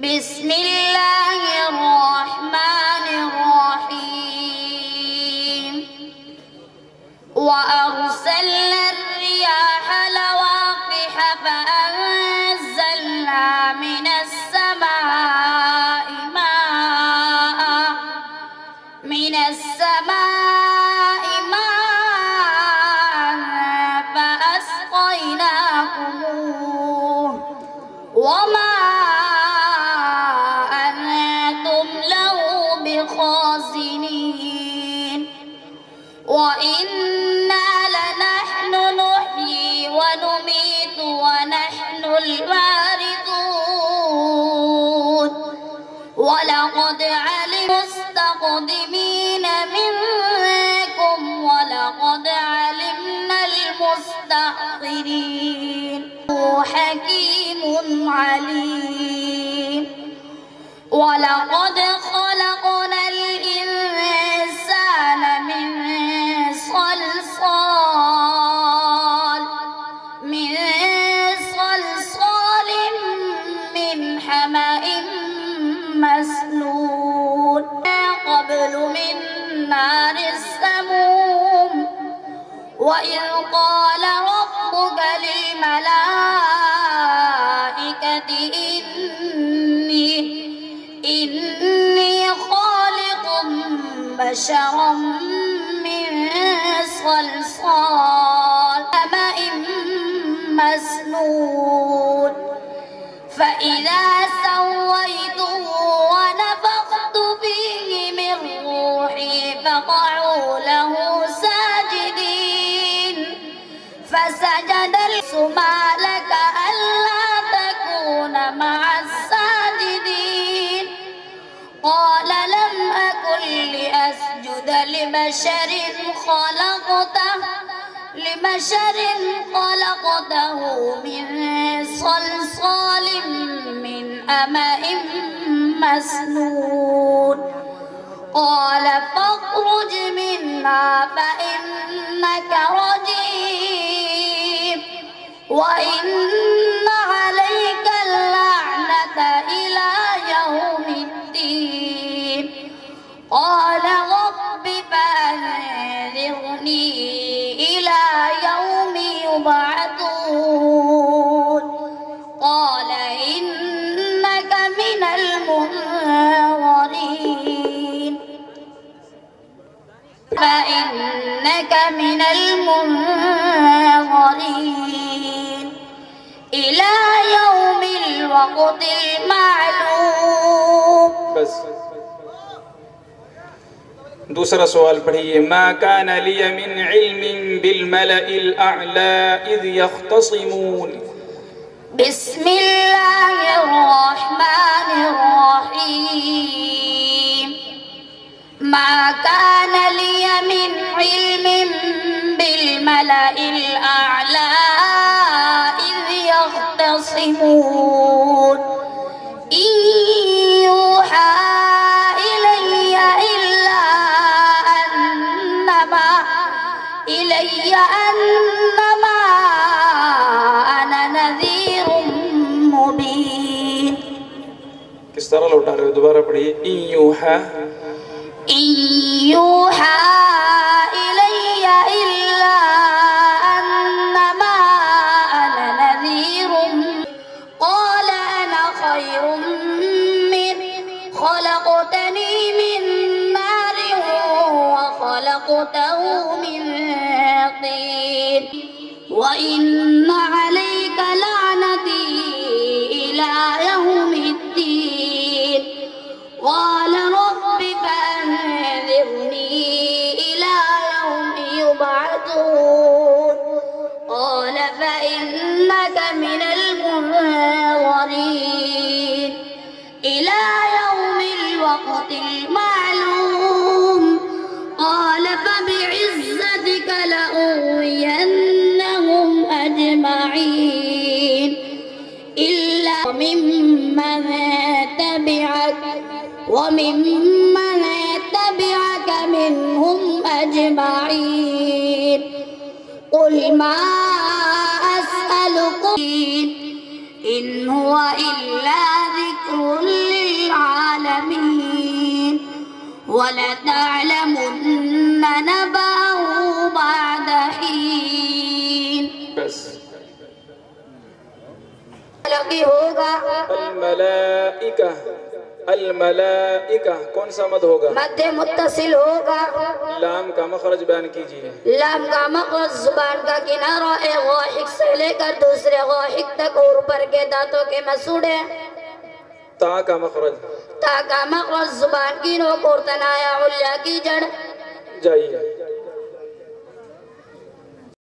بسم الله الرحمن الرحيم. وأرسلنا الرياح لواقح فأنزلنا من السماء فأسقيناكموه وما أنتم له بخازنين. وإنا لنحن نحيي ونميت ونحن الوارثون. ولقد علموا المستقدمين منكم ولقد علمنا المستأخرين. حكيم عليم. ولقد خلقنا الإنسان من صلصال من حمأ مسنون قبل من نار السموم. وإذ قال ربك للملائكة إني خالق بشرا من صلصال حمأ مسنون. فإذا سويته ونفخت فيه من روحي فقعوا له ساجدين. فسجد ما لك ألا تكون مع الساجدين. قال لم أكن لأسجد لبشر خلقته من صلصال من حمأ مسنون. قال فاخرج منها فإنك رجيم وإن عليك اللعنة إلى يوم الدين. قال رب فأنذرني إلى يوم يبعثون. قال إنك من المنظرين إلى يوم الوقت المعلوم. بس दूसरा सवाल पढ़िए। मा कान लिय मिन इल्मिन बिल मलइल अअला इज़ यख्तसिमून। बिस्मिल्लाहिर्रहमानिर्रहीम। मा कान लिय मिन इल्मिन बिल मलइल अअला इज़ यख्तसिमून। यूहा أنما أنا نذير مبين। किस तरह लौटा रहे हो? दोबारा पढ़िए। इन यूहा إلي إلا أنما أنا نذير. قال أنا خير خلقتني من نار وخلقته من طين. وإن عليك لعنتي إلى يوم الدين. قال رب فأنذرني إلى يوم يبعثون. قال فإنك من المنظرين إلى يوم الوقت المعلوم. वमिम्मन तबिअक मिनहुम अजमईन कुल मा अस्अलुकुम इन हुवा इल्ला ज़िक्रुल लिल आलमीन वलतअलमुन्न नबअहु बअद हीन। बस लगी होगा अल-मलाइका, अल-मलाइका कौन सा मद होगा? मध्य मुत्तसिल होगा। लाम का मखरज बयान कीजिए। लाम का मखरज जुबान का किनारा एक वाहिक से लेकर दूसरे वाहिक तक और ऊपर के दांतों के मसूड़े। ता का मखरज, ता का मखरज जुबान की नोक और तनाया उल्ला की जड़। जाइए।